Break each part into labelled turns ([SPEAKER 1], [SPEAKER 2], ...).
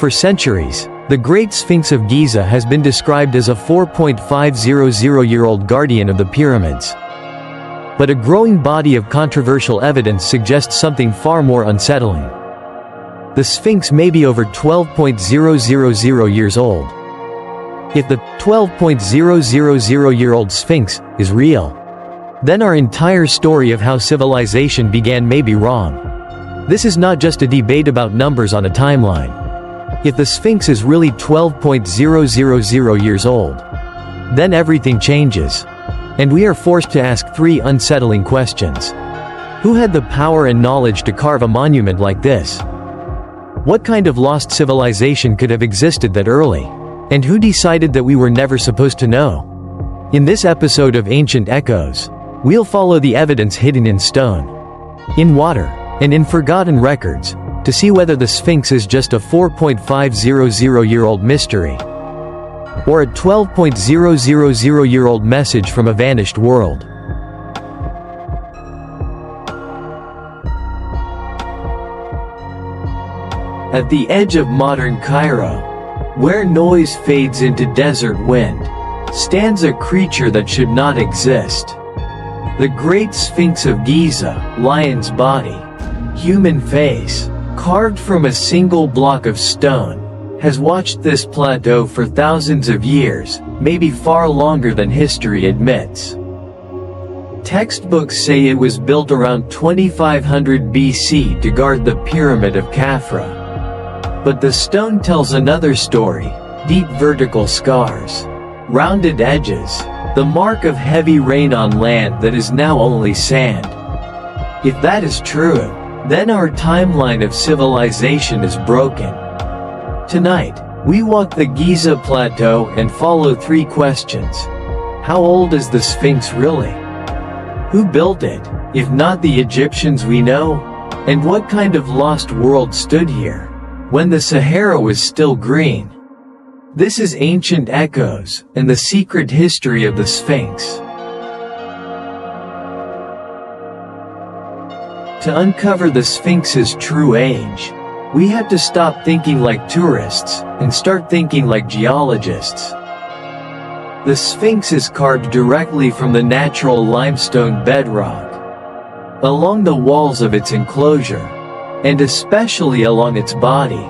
[SPEAKER 1] For centuries, the Great Sphinx of Giza has been described as a 4.500-year-old guardian of the pyramids. But a growing body of controversial evidence suggests something far more unsettling. The Sphinx may be over 12.000 years old. If the 12.000-year-old Sphinx is real, then our entire story of how civilization began may be wrong. This is not just a debate about numbers on a timeline. If the Sphinx is really 12.000 years old, then everything changes. And we are forced to ask three unsettling questions. Who had the power and knowledge to carve a monument like this? What kind of lost civilization could have existed that early? And who decided that we were never supposed to know? In this episode of Ancient Echoes, we'll follow the evidence hidden in stone, in water, and in forgotten records, to see whether the Sphinx is just a 4.500-year-old mystery, or a 12.000-year-old message from a vanished world. At the edge of modern Cairo, where noise fades into desert wind, stands a creature that should not exist. The Great Sphinx of Giza, lion's body, human face, carved from a single block of stone, has watched this plateau for thousands of years, maybe far longer than history admits. Textbooks say it was built around 2500 BC to guard the Pyramid of Khafra. But the stone tells another story: deep vertical scars, rounded edges, the mark of heavy rain on land that is now only sand. If that is true, then our timeline of civilization is broken. Tonight, we walk the Giza Plateau and follow three questions. How old is the Sphinx really? Who built it, if not the Egyptians we know? And what kind of lost world stood here, when the Sahara was still green? This is Ancient Echoes, and the secret history of the Sphinx. To uncover the Sphinx's true age, we have to stop thinking like tourists, and start thinking like geologists. The Sphinx is carved directly from the natural limestone bedrock. Along the walls of its enclosure, and especially along its body,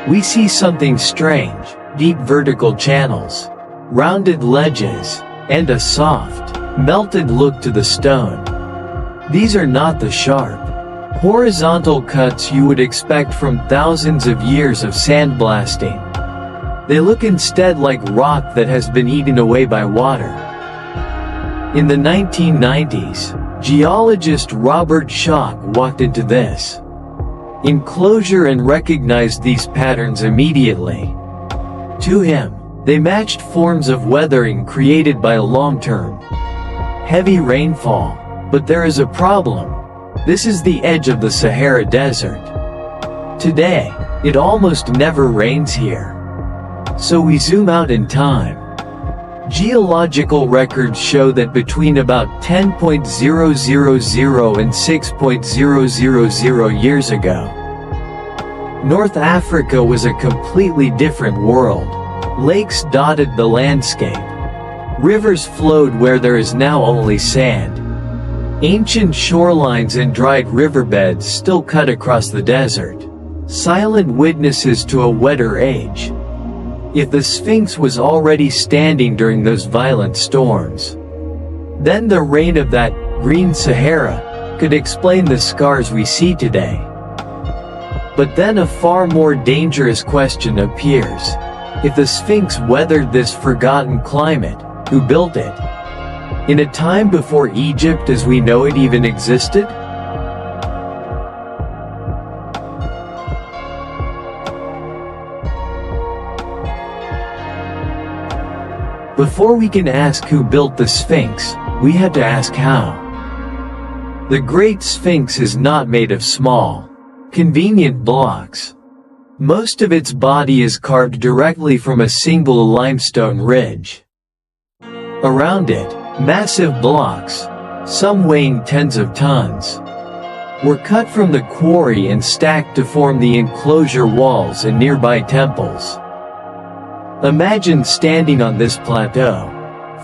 [SPEAKER 1] we see something strange: deep vertical channels, rounded ledges, and a soft, melted look to the stone. These are not the sharp, horizontal cuts you would expect from thousands of years of sandblasting. They look instead like rock that has been eaten away by water. In the 1990s, geologist Robert Schoch walked into this enclosure and recognized these patterns immediately. To him, they matched forms of weathering created by long-term, heavy rainfall. But there is a problem. This is the edge of the Sahara Desert. Today, it almost never rains here. So we zoom out in time. Geological records show that between about 10.000 and 6.000 years ago, North Africa was a completely different world. Lakes dotted the landscape. Rivers flowed where there is now only sand. Ancient shorelines and dried riverbeds still cut across the desert, silent witnesses to a wetter age. If the Sphinx was already standing during those violent storms, then the rain of that green Sahara could explain the scars we see today. But then a far more dangerous question appears. If the Sphinx weathered this forgotten climate, who built it? In a time before Egypt as we know it even existed? Before we can ask who built the Sphinx, we had to ask how. The Great Sphinx is not made of small, convenient blocks. Most of its body is carved directly from a single limestone ridge. Around it, massive blocks, some weighing tens of tons. were cut from the quarry and stacked to form the enclosure walls and nearby temples. Imagine standing on this plateau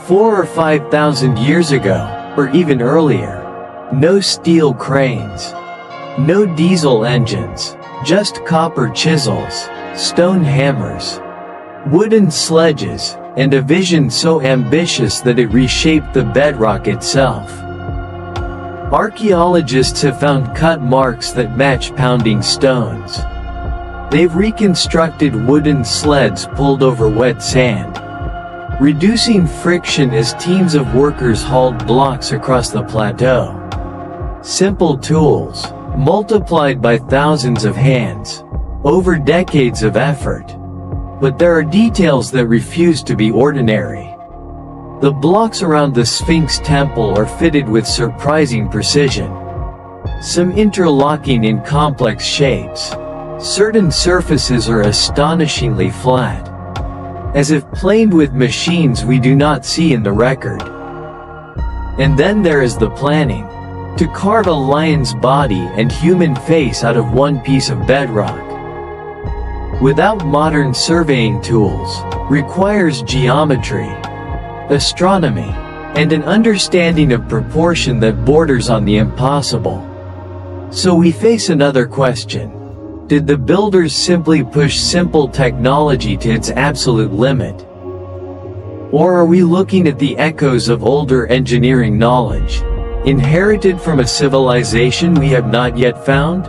[SPEAKER 1] 4 or 5,000 years ago, or even earlier. No steel cranes, no diesel engines, just copper chisels, stone hammers, wooden sledges, and a vision so ambitious that it reshaped the bedrock itself. Archaeologists have found cut marks that match pounding stones. They've reconstructed wooden sleds pulled over wet sand, reducing friction as teams of workers hauled blocks across the plateau. Simple tools, multiplied by thousands of hands, over decades of effort. But there are details that refuse to be ordinary. The blocks around the Sphinx temple are fitted with surprising precision. Some interlocking in complex shapes. Certain surfaces are astonishingly flat, as if planed with machines we do not see in the record. And then there is the planning. To carve a lion's body and human face out of one piece of bedrock, without modern surveying tools, requires geometry, astronomy, and an understanding of proportion that borders on the impossible. So we face another question. Did the builders simply push simple technology to its absolute limit? Or are we looking at the echoes of older engineering knowledge, inherited from a civilization we have not yet found?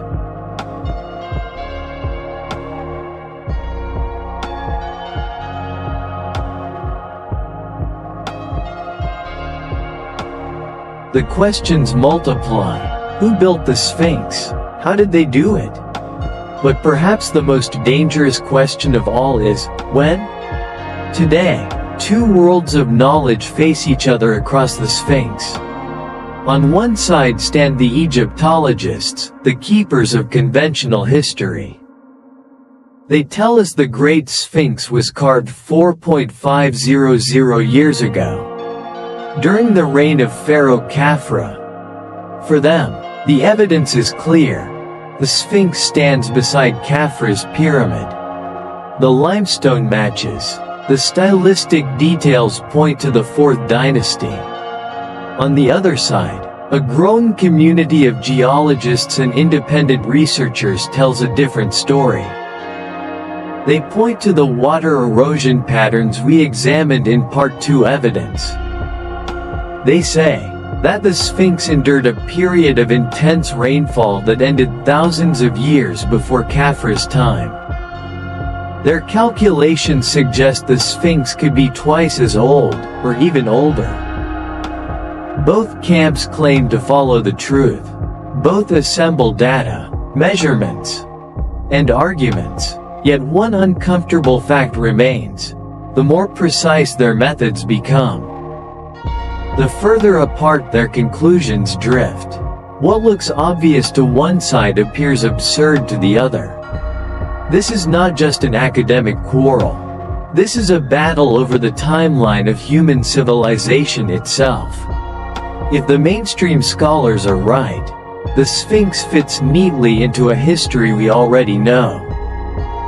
[SPEAKER 1] The questions multiply. Who built the Sphinx? How did they do it? But perhaps the most dangerous question of all is, when? Today, two worlds of knowledge face each other across the Sphinx. On one side stand the Egyptologists, the keepers of conventional history. They tell us the Great Sphinx was carved 4.500 years ago, during the reign of Pharaoh Khafra. For them, the evidence is clear. The Sphinx stands beside Khafra's pyramid. The limestone matches. The stylistic details point to the 4th dynasty. On the other side, a growing community of geologists and independent researchers tells a different story. They point to the water erosion patterns we examined in Part 2 evidence. They say that the Sphinx endured a period of intense rainfall that ended thousands of years before Khafra's time. Their calculations suggest the Sphinx could be twice as old, or even older. Both camps claim to follow the truth. Both assemble data, measurements, and arguments. Yet one uncomfortable fact remains. The more precise their methods become, the further apart their conclusions drift. What looks obvious to one side appears absurd to the other. This is not just an academic quarrel. This is a battle over the timeline of human civilization itself. If the mainstream scholars are right, the Sphinx fits neatly into a history we already know.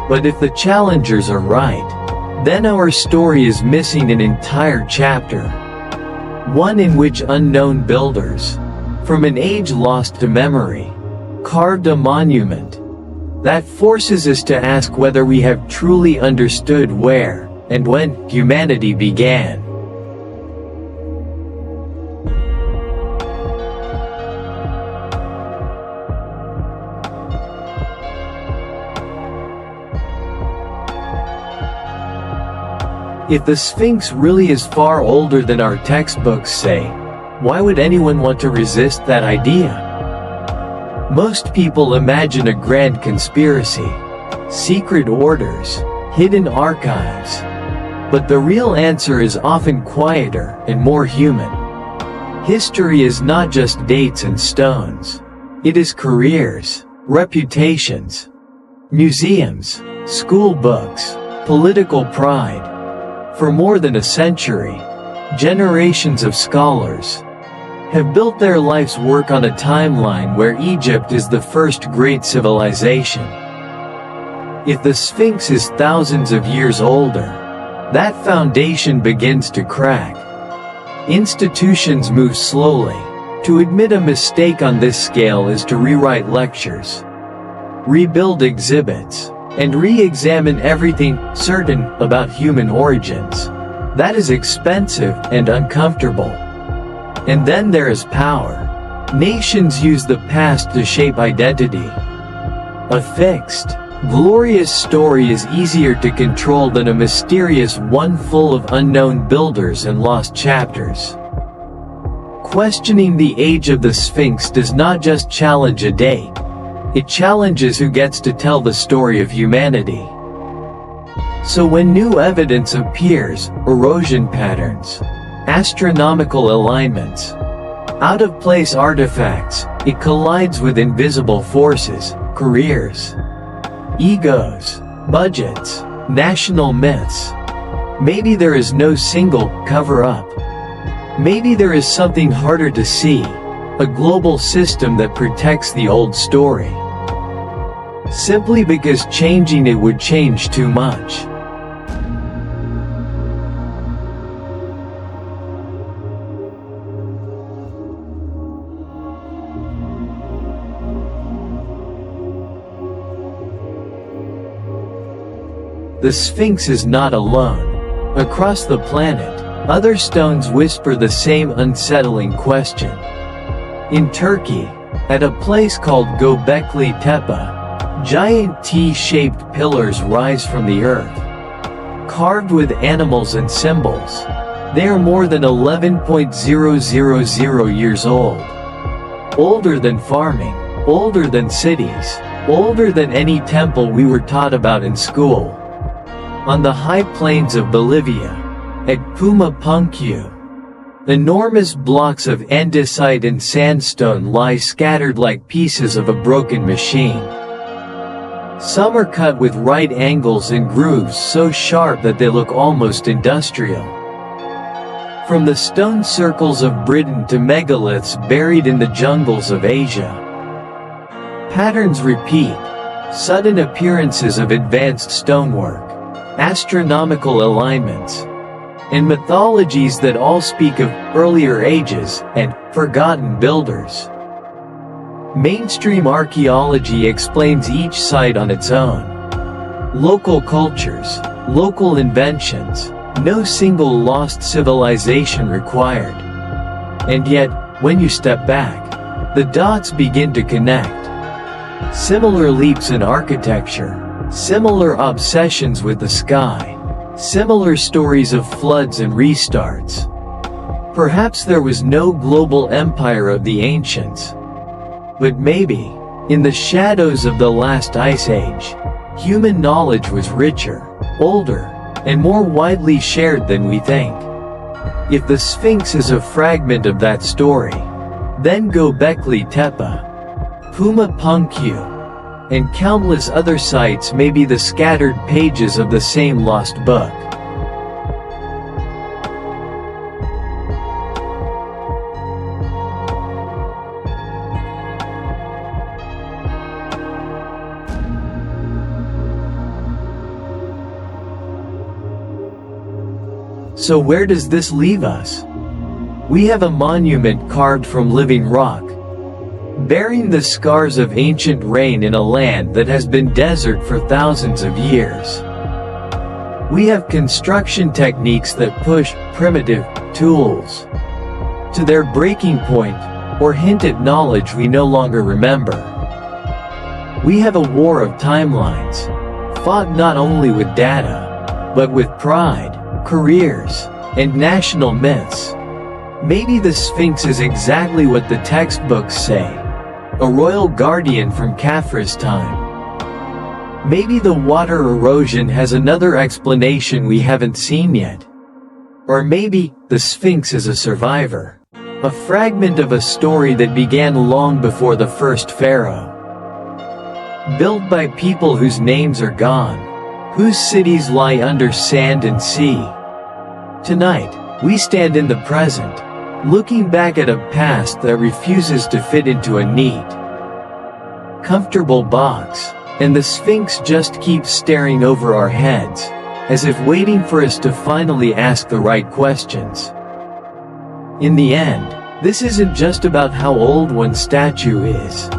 [SPEAKER 1] But if the challengers are right, then our story is missing an entire chapter. One in which unknown builders, from an age lost to memory, carved a monument that forces us to ask whether we have truly understood where and when humanity began. If the Sphinx really is far older than our textbooks say, why would anyone want to resist that idea? Most people imagine a grand conspiracy, secret orders, hidden archives. But the real answer is often quieter and more human. History is not just dates and stones. It is careers, reputations, museums, school books, political pride. For more than a century, generations of scholars have built their life's work on a timeline where Egypt is the first great civilization. If the Sphinx is thousands of years older, that foundation begins to crack. Institutions move slowly. To admit a mistake on this scale is to rewrite lectures, rebuild exhibits, and re-examine everything certain about human origins. That is expensive and uncomfortable. And then there is power. Nations use the past to shape identity. A fixed, glorious story is easier to control than a mysterious one full of unknown builders and lost chapters. Questioning the age of the Sphinx does not just challenge a date. It challenges who gets to tell the story of humanity. So when new evidence appears, erosion patterns, astronomical alignments, out-of-place artifacts, it collides with invisible forces, careers, egos, budgets, national myths. Maybe there is no single cover-up. Maybe there is something harder to see, a global system that protects the old story. Simply because changing it would change too much. The Sphinx is not alone. Across the planet, other stones whisper the same unsettling question. In Turkey, at a place called Göbekli Tepe, giant T-shaped pillars rise from the earth. Carved with animals and symbols, they are more than 11,000 years old. Older than farming, older than cities, older than any temple we were taught about in school. On the high plains of Bolivia, at Puma Punku, enormous blocks of andesite and sandstone lie scattered like pieces of a broken machine. Some are cut with right angles and grooves so sharp that they look almost industrial. From the stone circles of Britain to megaliths buried in the jungles of Asia. Patterns repeat, sudden appearances of advanced stonework, astronomical alignments, and mythologies that all speak of earlier ages and forgotten builders. Mainstream archaeology explains each site on its own. Local cultures, local inventions, no single lost civilization required. And yet, when you step back, the dots begin to connect. Similar leaps in architecture, similar obsessions with the sky, similar stories of floods and restarts. Perhaps there was no global empire of the ancients. But maybe, in the shadows of the last ice age, human knowledge was richer, older, and more widely shared than we think. If the Sphinx is a fragment of that story, then Göbekli Tepe, Puma Punku, and countless other sites may be the scattered pages of the same lost book. So where does this leave us? We have a monument carved from living rock, bearing the scars of ancient rain in a land that has been desert for thousands of years. We have construction techniques that push primitive tools to their breaking point, or hint at knowledge we no longer remember. We have a war of timelines, fought not only with data, but with pride, careers, and national myths. Maybe the Sphinx is exactly what the textbooks say, a royal guardian from Khafre's time. Maybe the water erosion has another explanation we haven't seen yet. Or maybe the Sphinx is a survivor, a fragment of a story that began long before the first pharaoh. Built by people whose names are gone, whose cities lie under sand and sea. Tonight, we stand in the present, looking back at a past that refuses to fit into a neat, comfortable box, and the Sphinx just keeps staring over our heads, as if waiting for us to finally ask the right questions. In the end, this isn't just about how old one statue is.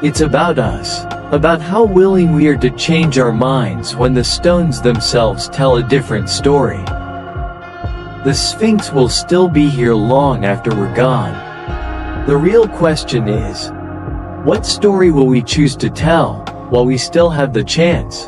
[SPEAKER 1] It's about us, about how willing we are to change our minds when the stones themselves tell a different story. The Sphinx will still be here long after we're gone. The real question is, what story will we choose to tell, while we still have the chance?